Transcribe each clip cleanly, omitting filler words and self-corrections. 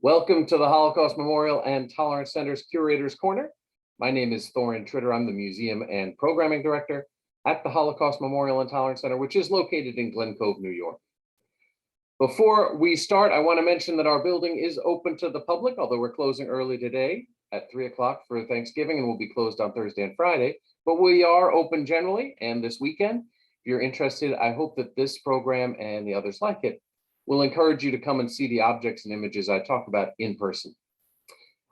Welcome to the Holocaust Memorial and Tolerance Center's Curator's Corner. My name is Thorin Tritter. I'm the Museum and Programming Director at the Holocaust Memorial and Tolerance Center, which is located in Glen Cove, New York. Before we start, I want to mention that our building is open to the public, although we're closing early today at 3 o'clock for Thanksgiving, and we'll be closed on Thursday and Friday. But we are open generally, and this weekend, if you're interested, I hope that this program and the others like it will encourage you to come and see the objects and images I talk about in person.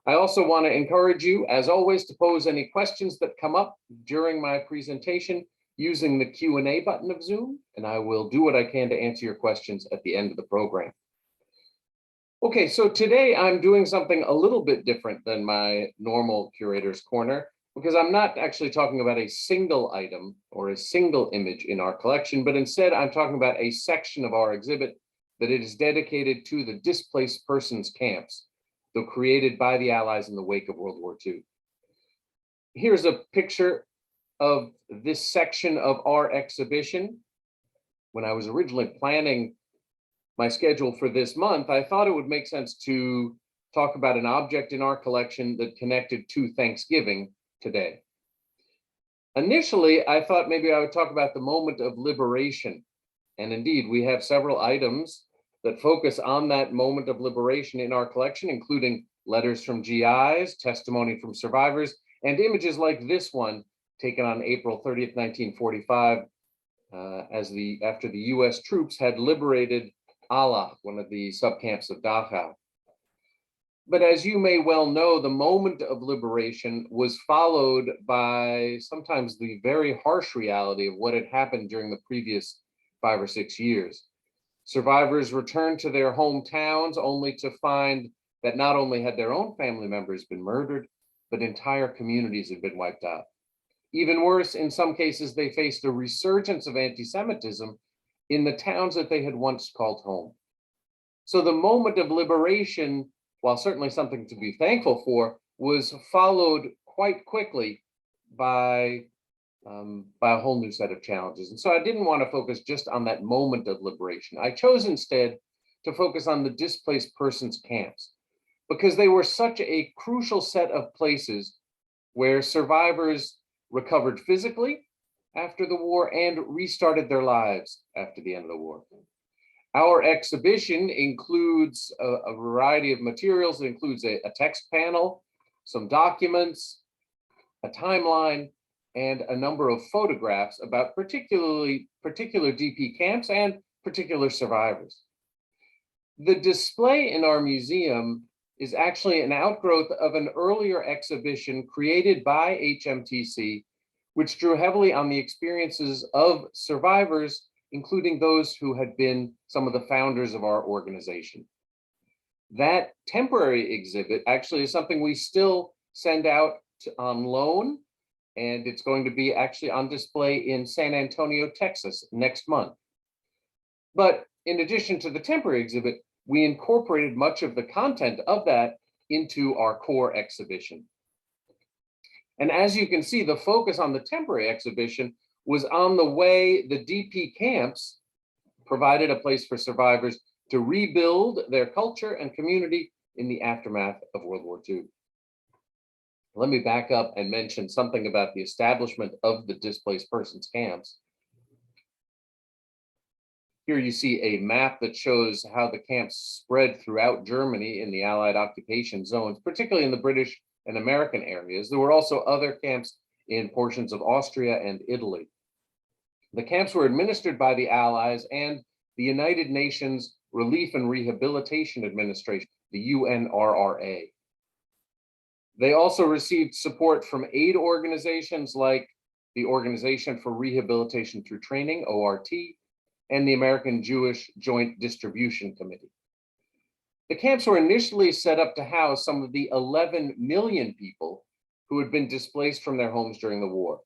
I also want to encourage you, as always, to pose any questions that come up during my presentation using the Q&A button of Zoom, and I will do what I can to answer your questions at the end of the program. Okay, so today I'm doing something a little bit different than my normal Curator's Corner, because I'm not actually talking about a single item or a single image in our collection, but instead I'm talking about a section of our exhibit that it is dedicated to the displaced persons camps, though created by the Allies in the wake of World War II. Here's a picture of this section of our exhibition. When I was originally planning my schedule for this month, I thought it would make sense to talk about an object in our collection that connected to Thanksgiving today. Initially, I thought maybe I would talk about the moment of liberation. And indeed, we have several items that focus on that moment of liberation in our collection, including letters from GIs, testimony from survivors, and images like this one taken on April 30th, 1945, after the US troops had liberated Ala, one of the subcamps of Dachau. But as you may well know, the moment of liberation was followed by sometimes the very harsh reality of what had happened during the previous 5 or 6 years. Survivors returned to their hometowns only to find that not only had their own family members been murdered, but entire communities had been wiped out. Even worse, in some cases, they faced a resurgence of anti-Semitism in the towns that they had once called home. So the moment of liberation, while certainly something to be thankful for, was followed quite quickly by a whole new set of challenges. And so I didn't want to focus just on that moment of liberation. I chose instead to focus on the displaced persons camps, because they were such a crucial set of places where survivors recovered physically after the war and restarted their lives after the end of the war. Our exhibition includes a variety of materials. It includes a text panel, some documents, a timeline, and a number of photographs about particular DP camps and particular survivors. The display in our museum is actually an outgrowth of an earlier exhibition created by HMTC, which drew heavily on the experiences of survivors, including those who had been some of the founders of our organization. That temporary exhibit actually is something we still send out on loan, and it's going to be actually on display in San Antonio, Texas next month. But in addition to the temporary exhibit, we incorporated much of the content of that into our core exhibition. And as you can see, the focus on the temporary exhibition was on the way the DP camps provided a place for survivors to rebuild their culture and community in the aftermath of World War II. Let me back up and mention something about the establishment of the displaced persons camps. Here you see a map that shows how the camps spread throughout Germany in the Allied occupation zones, particularly in the British and American areas. There were also other camps in portions of Austria and Italy. The camps were administered by the Allies and the United Nations Relief and Rehabilitation Administration, the UNRRA. They also received support from aid organizations like the Organization for Rehabilitation Through Training, ORT, and the American Jewish Joint Distribution Committee. The camps were initially set up to house some of the 11 million people who had been displaced from their homes during the war.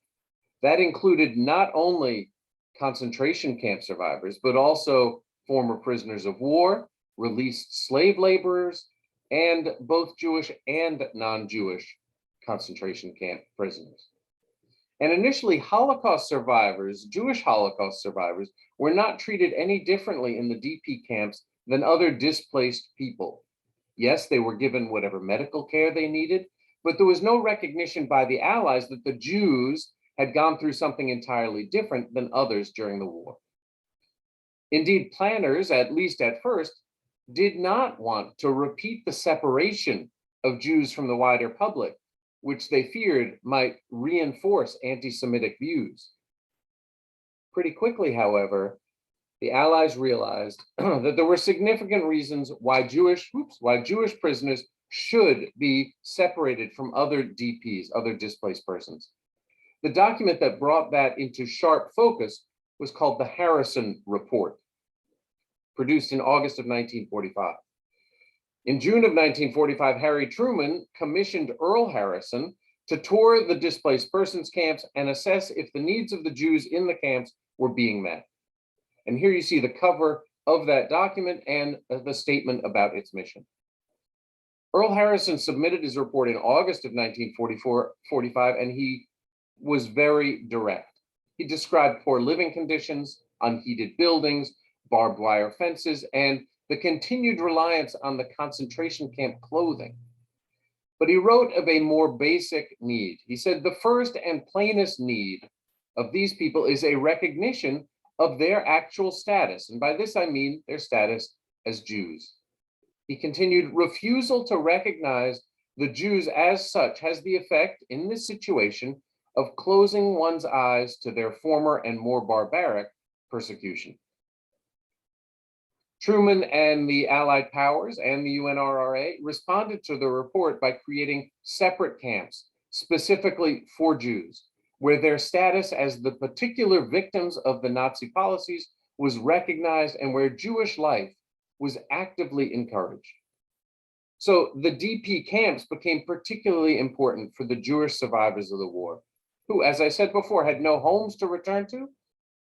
That included not only concentration camp survivors, but also former prisoners of war, released slave laborers, and both Jewish and non-Jewish concentration camp prisoners. And initially, Holocaust survivors, Jewish Holocaust survivors, were not treated any differently in the DP camps than other displaced people. Yes, they were given whatever medical care they needed, but there was no recognition by the Allies that the Jews had gone through something entirely different than others during the war. Indeed, planners, at least at first, did not want to repeat the separation of Jews from the wider public, which they feared might reinforce anti-Semitic views. Pretty quickly, however, the Allies realized that there were significant reasons why Jewish prisoners should be separated from other DPs, other displaced persons. The document that brought that into sharp focus was called the Harrison Report, produced in August of 1945. In June of 1945, Harry Truman commissioned Earl Harrison to tour the displaced persons camps and assess if the needs of the Jews in the camps were being met. And here you see the cover of that document and the statement about its mission. Earl Harrison submitted his report in August of 1945, and he was very direct. He described poor living conditions, unheated buildings, barbed wire fences, and the continued reliance on the concentration camp clothing. But he wrote of a more basic need. He said, the first and plainest need of these people is a recognition of their actual status. And by this, I mean their status as Jews. He continued, refusal to recognize the Jews as such has the effect in this situation of closing one's eyes to their former and more barbaric persecution. Truman and the Allied powers and the UNRRA responded to the report by creating separate camps specifically for Jews, where their status as the particular victims of the Nazi policies was recognized and where Jewish life was actively encouraged. So the DP camps became particularly important for the Jewish survivors of the war, who, as I said before, had no homes to return to,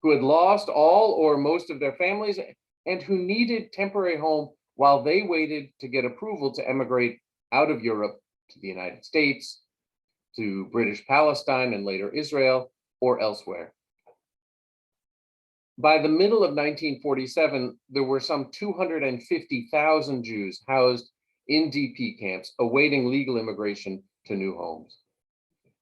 who had lost all or most of their families, and who needed temporary home while they waited to get approval to emigrate out of Europe to the United States, to British Palestine and later Israel, or elsewhere. By the middle of 1947, there were some 250,000 Jews housed in DP camps, awaiting legal immigration to new homes.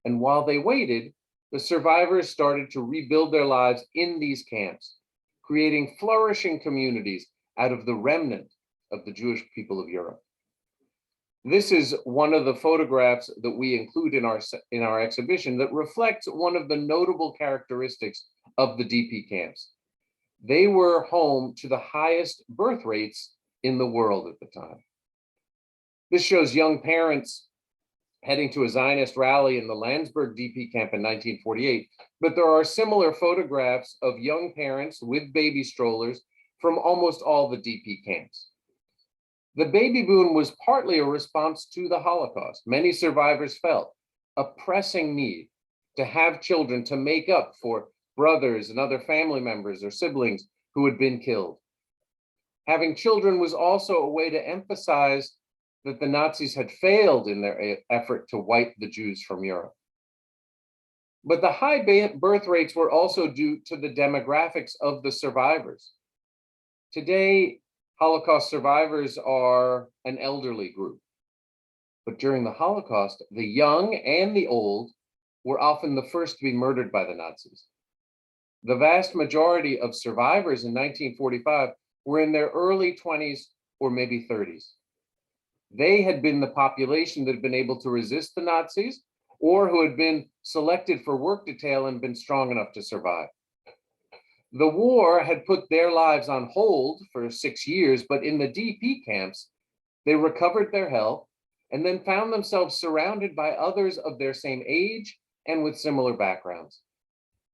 And while they waited, the survivors started to rebuild their lives in these camps, creating flourishing communities out of the remnant of the Jewish people of Europe. This is one of the photographs that we include in our exhibition that reflects one of the notable characteristics of the DP camps. They were home to the highest birth rates in the world at the time. This shows young parents heading to a Zionist rally in the Landsberg DP camp in 1948, but there are similar photographs of young parents with baby strollers from almost all the DP camps. The baby boom was partly a response to the Holocaust. Many survivors felt a pressing need to have children to make up for brothers and other family members or siblings who had been killed. Having children was also a way to emphasize that the Nazis had failed in their effort to wipe the Jews from Europe. But the high birth rates were also due to the demographics of the survivors. Today, Holocaust survivors are an elderly group. But during the Holocaust, the young and the old were often the first to be murdered by the Nazis. The vast majority of survivors in 1945 were in their early 20s or maybe 30s. They had been the population that had been able to resist the Nazis or who had been selected for work detail and been strong enough to survive. The war had put their lives on hold for 6 years, but in the DP camps, they recovered their health and then found themselves surrounded by others of their same age and with similar backgrounds.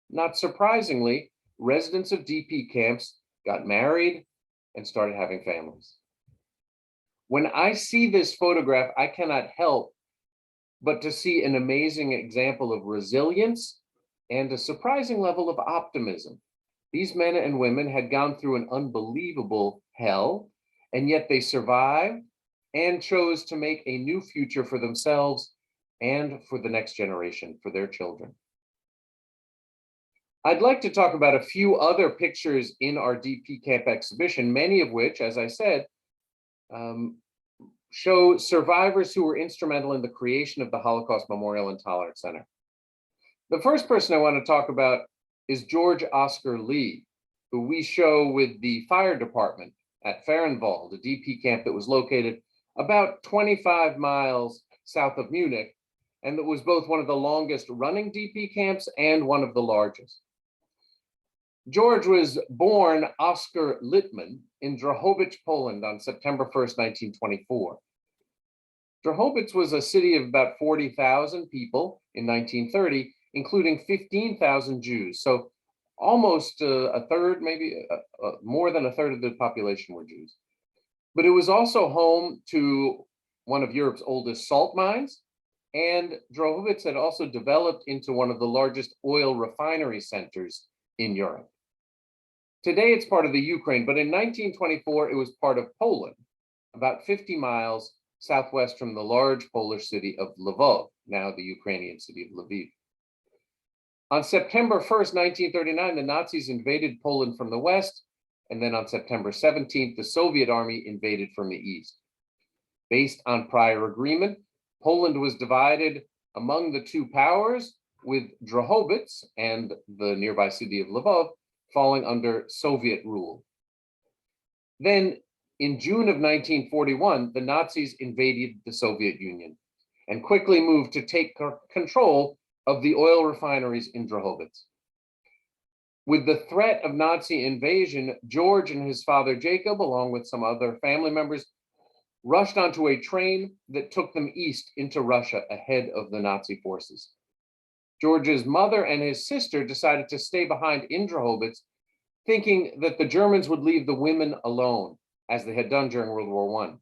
Not surprisingly, residents of DP camps got married and started having families. When I see this photograph, I cannot help but to see an amazing example of resilience and a surprising level of optimism. These men and women had gone through an unbelievable hell, and yet they survived and chose to make a new future for themselves and for the next generation, for their children. I'd like to talk about a few other pictures in our DP camp exhibition, many of which, as I said, show survivors who were instrumental in the creation of the Holocaust Memorial and Tolerance Center. The first person I want to talk about is George Oscar Lee, who we show with the fire department at Fehrenwald, a DP camp that was located about 25 miles south of Munich, and that was both one of the longest running DP camps and one of the largest. George was born Oskar Littman in Drohobych, Poland on September 1st, 1924. Drohobych was a city of about 40,000 people in 1930, including 15,000 Jews. So almost a third, maybe more than a third of the population were Jews. But it was also home to one of Europe's oldest salt mines, and Drohobych had also developed into one of the largest oil refinery centers in Europe. Today it's part of the Ukraine, but in 1924 it was part of Poland, about 50 miles southwest from the large Polish city of Lvov, now the Ukrainian city of Lviv. On September 1st, 1939, the Nazis invaded Poland from the west, and then on September 17th, the Soviet army invaded from the east. Based on prior agreement, Poland was divided among the two powers, with Drohobych and the nearby city of Lvov falling under Soviet rule. Then, in June of 1941, the Nazis invaded the Soviet Union and quickly moved to take control of the oil refineries in Drohobych. With the threat of Nazi invasion, George and his father Jacob, along with some other family members, rushed onto a train that took them east into Russia ahead of the Nazi forces. George's mother and his sister decided to stay behind in Drohobych, thinking that the Germans would leave the women alone, as they had done during World War I.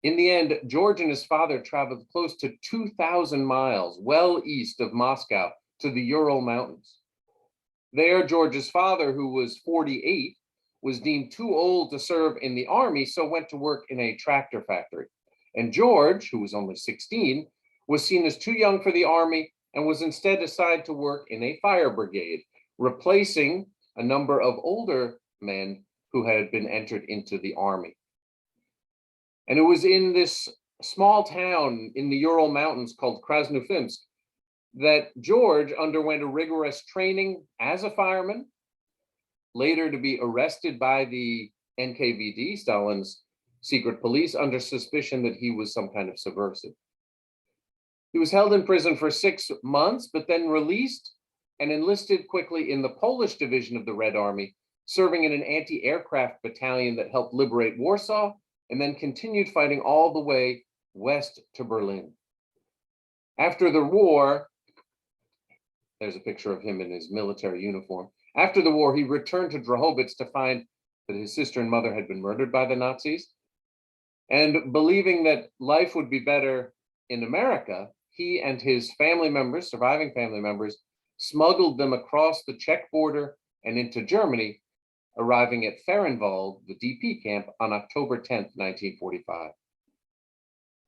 In the end, George and his father traveled close to 2,000 miles well east of Moscow to the Ural Mountains. There, George's father, who was 48, was deemed too old to serve in the army, so went to work in a tractor factory. And George, who was only 16, was seen as too young for the army and was instead assigned to work in a fire brigade, replacing a number of older men who had been entered into the army. And it was in this small town in the Ural Mountains called Krasnofinsk that George underwent a rigorous training as a fireman, later to be arrested by the NKVD, Stalin's secret police, under suspicion that he was some kind of subversive. He was held in prison for 6 months, but then released and enlisted quickly in the Polish division of the Red Army, serving in an anti-aircraft battalion that helped liberate Warsaw, and then continued fighting all the way west to Berlin. After the war, there's a picture of him in his military uniform. After the war, he returned to Drohobych to find that his sister and mother had been murdered by the Nazis. And believing that life would be better in America, he and his family members, surviving family members, smuggled them across the Czech border and into Germany, arriving at Fehrenwald, the DP camp, on October 10th, 1945.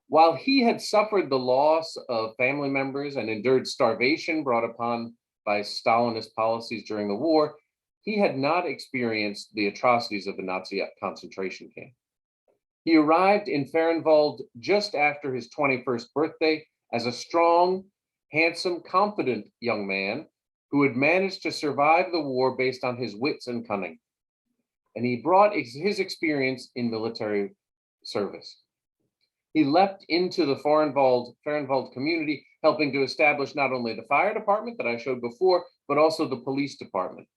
While he had suffered the loss of family members and endured starvation brought upon by Stalinist policies during the war, he had not experienced the atrocities of the Nazi concentration camp. He arrived in Fehrenwald just after his 21st birthday as a strong, handsome, confident young man who had managed to survive the war based on his wits and cunning. And he brought his experience in military service. He leapt into the Fehrenwald community, helping to establish not only the fire department that I showed before, but also the police department.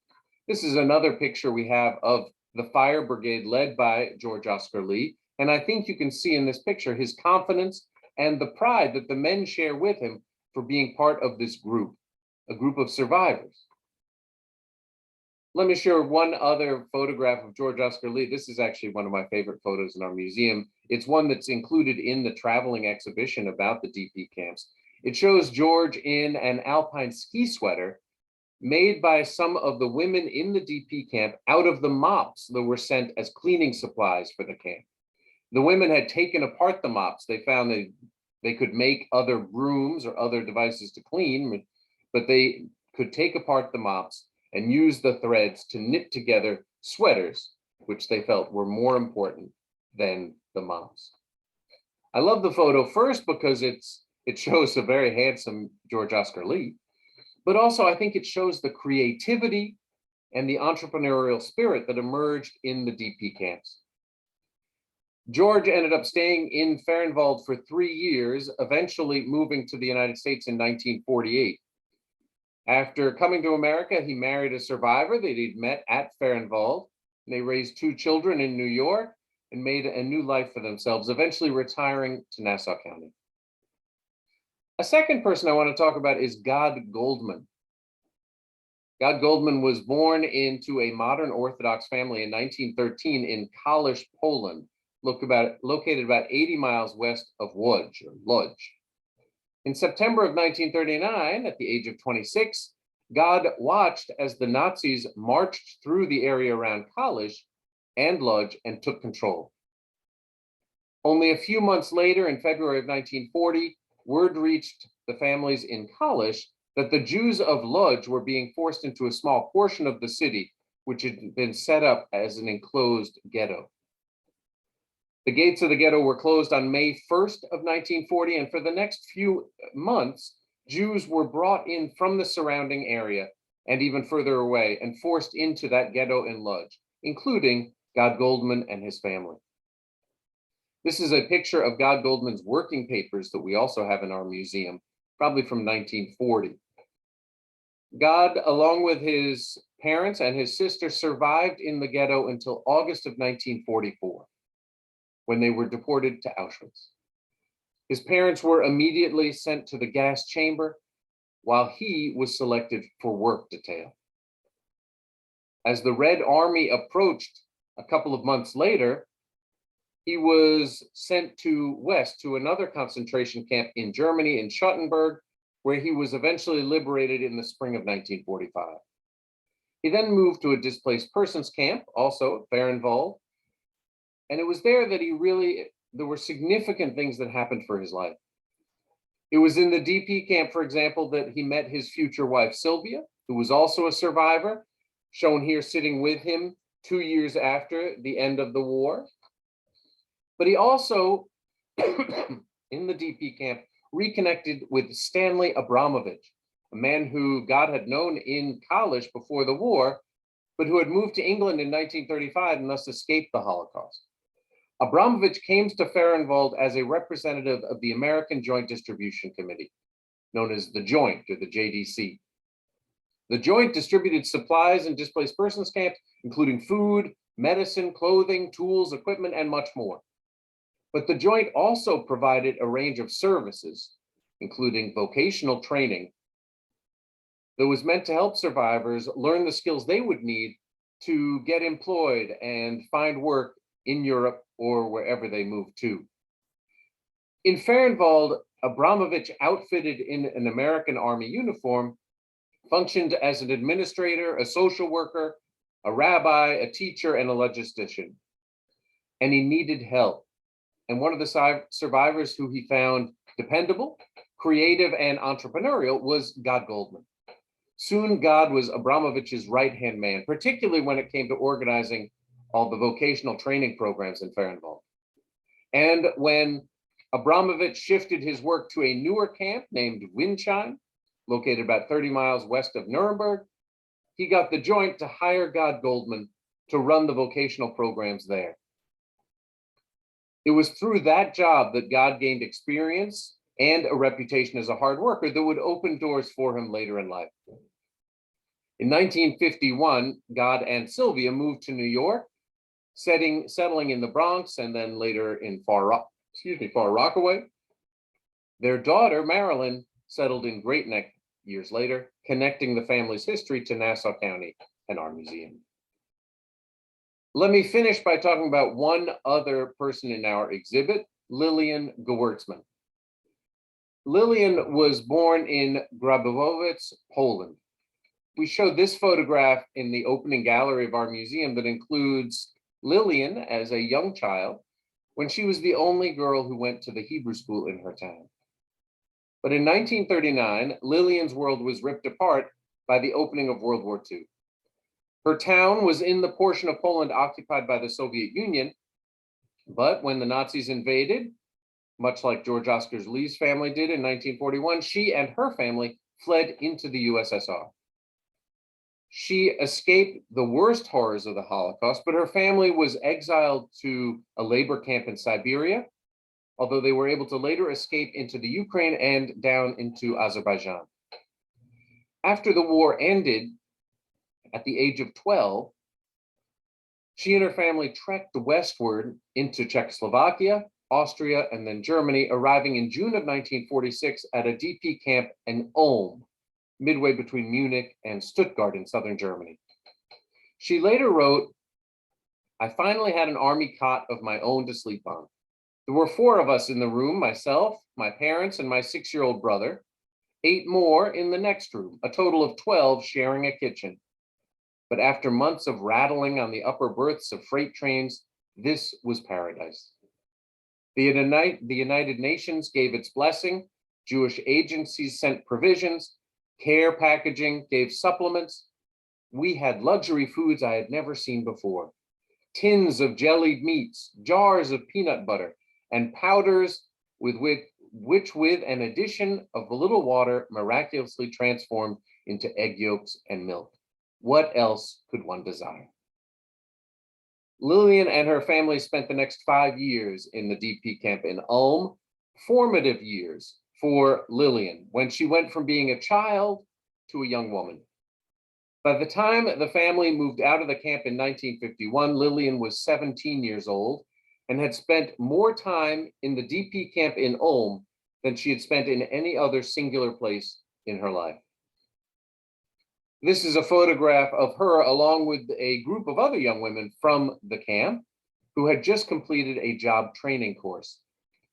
This is another picture we have of the fire brigade led by George Oscar Lee. And I think you can see in this picture his confidence and the pride that the men share with him for being part of this group, a group of survivors. Let me share one other photograph of George Oscar Lee. This is actually one of my favorite photos in our museum. It's one that's included in the traveling exhibition about the DP camps. It shows George in an alpine ski sweater made by some of the women in the DP camp out of the mops that were sent as cleaning supplies for the camp. The women had taken apart the mops. They found that they could make other brooms or other devices to clean, but they could take apart the mops and use the threads to knit together sweaters, which they felt were more important than the mops. I love the photo first because it shows a very handsome George Oscar Lee, but also I think it shows the creativity and the entrepreneurial spirit that emerged in the DP camps. George ended up staying in Fehrenwald for 3 years, eventually moving to the United States in 1948. After coming to America, he married a survivor that he'd met at Fehrenwald. They raised 2 children in New York and made a new life for themselves, eventually retiring to Nassau County. A second person I want to talk about is Gad Goldman. Gad Goldman was born into a modern Orthodox family in 1913 in Kalisz, Poland, located about 80 miles west of Łódź. In September of 1939, at the age of 26, Gad watched as the Nazis marched through the area around Kalisz and Łódź and took control. Only a few months later, in February of 1940, word reached the families in Kalisz that the Jews of Łódź were being forced into a small portion of the city, which had been set up as an enclosed ghetto. The gates of the ghetto were closed on May 1st of 1940, and for the next few months, Jews were brought in from the surrounding area and even further away and forced into that ghetto in Łódź, including Gad Goldman and his family. This is a picture of Gad Goldman's working papers that we also have in our museum, probably from 1940. Gad, along with his parents and his sister, survived in the ghetto until August of 1944, when they were deported to Auschwitz. His parents were immediately sent to the gas chamber, while he was selected for work detail. As the Red Army approached a couple of months later, he was sent west to another concentration camp in Germany, in Schottenberg, where he was eventually liberated in the spring of 1945. He then moved to a displaced persons camp, also at Fehrenwald, and it was there that there were significant things that happened for his life. It was in the DP camp, for example, that he met his future wife, Sylvia, who was also a survivor, shown here sitting with him 2 years after the end of the war. But he also, in the DP camp, reconnected with Stanley Abramovich, a man who God had known in Kalisz before the war, but who had moved to England in 1935 and thus escaped the Holocaust. Abramovich came to Fehrenwald as a representative of the American Joint Distribution Committee, known as the Joint, or the JDC. The Joint distributed supplies in displaced persons camps, including food, medicine, clothing, tools, equipment, and much more. But the Joint also provided a range of services, including vocational training, that was meant to help survivors learn the skills they would need to get employed and find work in Europe or wherever they moved to. In Fehrenwald, Abramovich, outfitted in an American Army uniform, functioned as an administrator, a social worker, a rabbi, a teacher, and a logistician. And he needed help. And one of the survivors who he found dependable, creative, and entrepreneurial was Gad Goldman. Soon, Gad was Abramovich's right-hand man, particularly when it came to organizing all the vocational training programs in Fehrenwald. And when Abramovich shifted his work to a newer camp named Windsheim, located about 30 miles west of Nuremberg, he got the Joint to hire Gad Goldman to run the vocational programs there. It was through that job that Gad gained experience and a reputation as a hard worker that would open doors for him later in life. In 1951, Gad and Sylvia moved to New York, settling in the Bronx and then later in Far Rockaway. Their daughter, Marilyn, settled in Great Neck years later, connecting the family's history to Nassau County and our museum. Let me finish by talking about one other person in our exhibit, Lillian Gewurtzman. Lillian was born in Grabowice, Poland. We show this photograph in the opening gallery of our museum that includes Lillian as a young child when she was the only girl who went to the Hebrew school in her town. But in 1939, Lillian's world was ripped apart by the opening of World War II. Her town was in the portion of Poland occupied by the Soviet Union, but when the Nazis invaded, Much like George Oscar Lee's family did in 1941, she and her family fled into the USSR. She escaped the worst horrors of the Holocaust, but her family was exiled to a labor camp in Siberia, although they were able to later escape into the Ukraine and down into Azerbaijan. After the war ended, at the age of 12, she and her family trekked westward into Czechoslovakia, Austria, and then Germany, arriving in June of 1946 at a DP camp in Ulm, midway between Munich and Stuttgart in southern Germany. She later wrote, "I finally had an army cot of my own to sleep on. There were 4 of us in the room, myself, my parents, and my 6-year-old brother, 8 more in the next room, a total of 12 sharing a kitchen. But after months of rattling on the upper berths of freight trains, this was paradise. The United Nations gave its blessing, Jewish agencies sent provisions, care packaging gave supplements. We had luxury foods I had never seen before. Tins of jellied meats, jars of peanut butter, and powders which with an addition of a little water miraculously transformed into egg yolks and milk. What else could one desire?" Lillian and her family spent the next 5 years in the DP camp in Ulm, formative years for Lillian, when she went from being a child to a young woman. By the time the family moved out of the camp in 1951, Lillian was 17 years old and had spent more time in the DP camp in Ulm than she had spent in any other singular place in her life. This is a photograph of her along with a group of other young women from the camp who had just completed a job training course.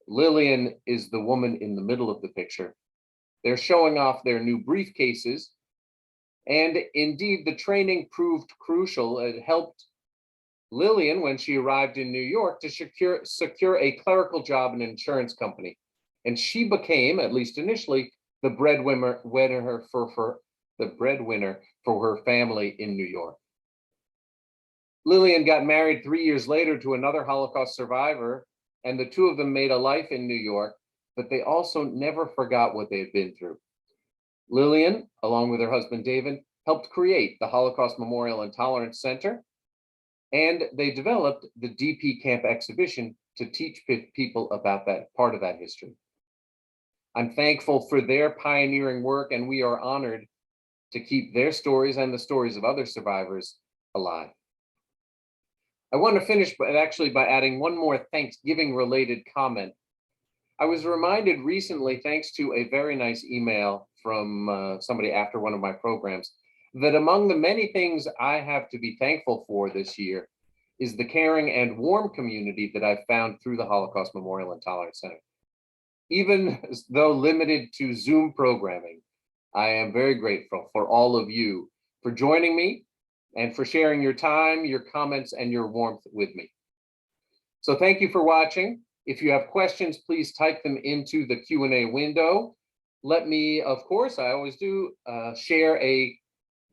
Lillian is the woman in the middle of the picture. They're showing off their new briefcases. And indeed, the training proved crucial. It helped Lillian, when she arrived in New York, to secure a clerical job in an insurance company. And she became, at least initially, the breadwinner for her family in New York. Lillian got married 3 years later to another Holocaust survivor, and the 2 of them made a life in New York, but they also never forgot what they had been through. Lillian, along with her husband David, helped create the Holocaust Memorial and Tolerance Center, and they developed the DP Camp exhibition to teach people about that part of that history. I'm thankful for their pioneering work, and we are honored to keep their stories and the stories of other survivors alive. I want to finish by adding one more Thanksgiving-related comment. I was reminded recently, thanks to a very nice email from somebody after one of my programs, that among the many things I have to be thankful for this year is the caring and warm community that I've found through the Holocaust Memorial and Tolerance Center. Even though limited to Zoom programming, I am very grateful for all of you for joining me and for sharing your time, your comments, and your warmth with me. So thank you for watching. If you have questions, please type them into the Q&A window. Let me, of course, I always do, share a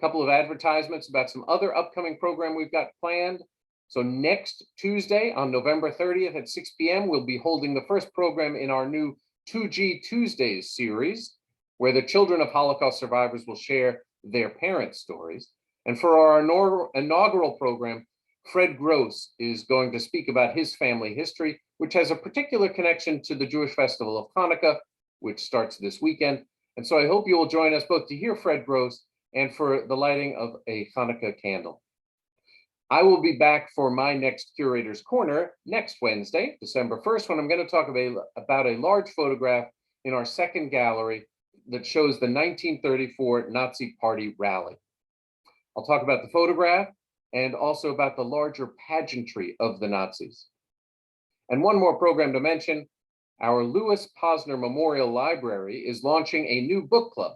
couple of advertisements about some other upcoming program we've got planned. So next Tuesday on November 30th at 6 p.m., we'll be holding the first program in our new 2G Tuesdays series, where the children of Holocaust survivors will share their parents' stories. And for our inaugural program, Fred Gross is going to speak about his family history, which has a particular connection to the Jewish festival of Hanukkah, which starts this weekend. And so I hope you will join us both to hear Fred Gross and for the lighting of a Hanukkah candle. I will be back for my next Curator's Corner next Wednesday, December 1st, when I'm going to talk about a large photograph in our second gallery that shows the 1934 Nazi Party rally. I'll talk about the photograph and also about the larger pageantry of the Nazis. And one more program to mention, our Louis Posner Memorial Library is launching a new book club.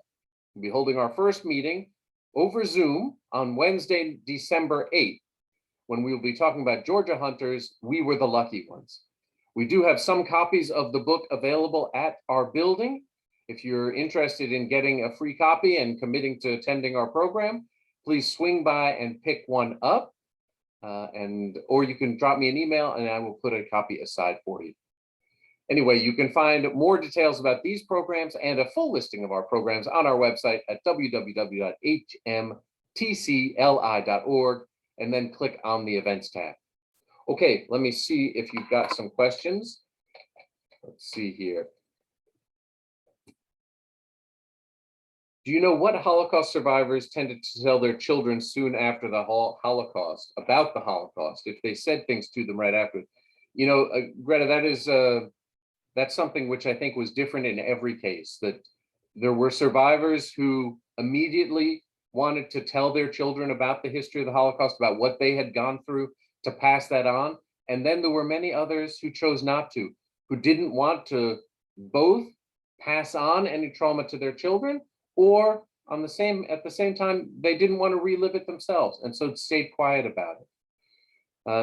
We'll be holding our first meeting over Zoom on Wednesday, December 8th, when we will be talking about Georgia Hunter's We Were the Lucky Ones. We do have some copies of the book available at our building. If you're interested in getting a free copy and committing to attending our program, please swing by and pick one up, or you can drop me an email and I will put a copy aside for you. Anyway, you can find more details about these programs and a full listing of our programs on our website at www.hmtcli.org, and then click on the events tab. Okay, let me see if you've got some questions. Let's see here. Do you know what Holocaust survivors tended to tell their children soon after the Holocaust, about the Holocaust, if they said things to them right after? You know, Greta, that's something which I think was different in every case, that there were survivors who immediately wanted to tell their children about the history of the Holocaust, about what they had gone through, to pass that on. And then there were many others who chose not to, who didn't want to both pass on any trauma to their children, or at the same time, they didn't want to relive it themselves, and so stayed quiet about it.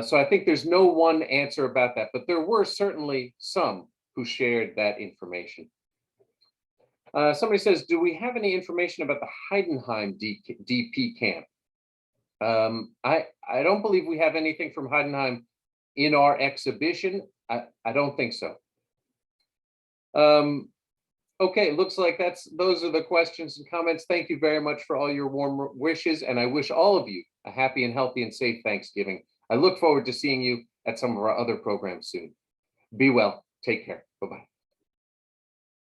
So I think there's no one answer about that, but there were certainly some who shared that information. Somebody says, do we have any information about the Heidenheim DP camp? I don't believe we have anything from Heidenheim in our exhibition. I don't think so. Okay, looks like those are the questions and comments. Thank you very much for all your warm wishes, and I wish all of you a happy and healthy and safe Thanksgiving. I look forward to seeing you at some of our other programs soon. Be well, take care, bye-bye.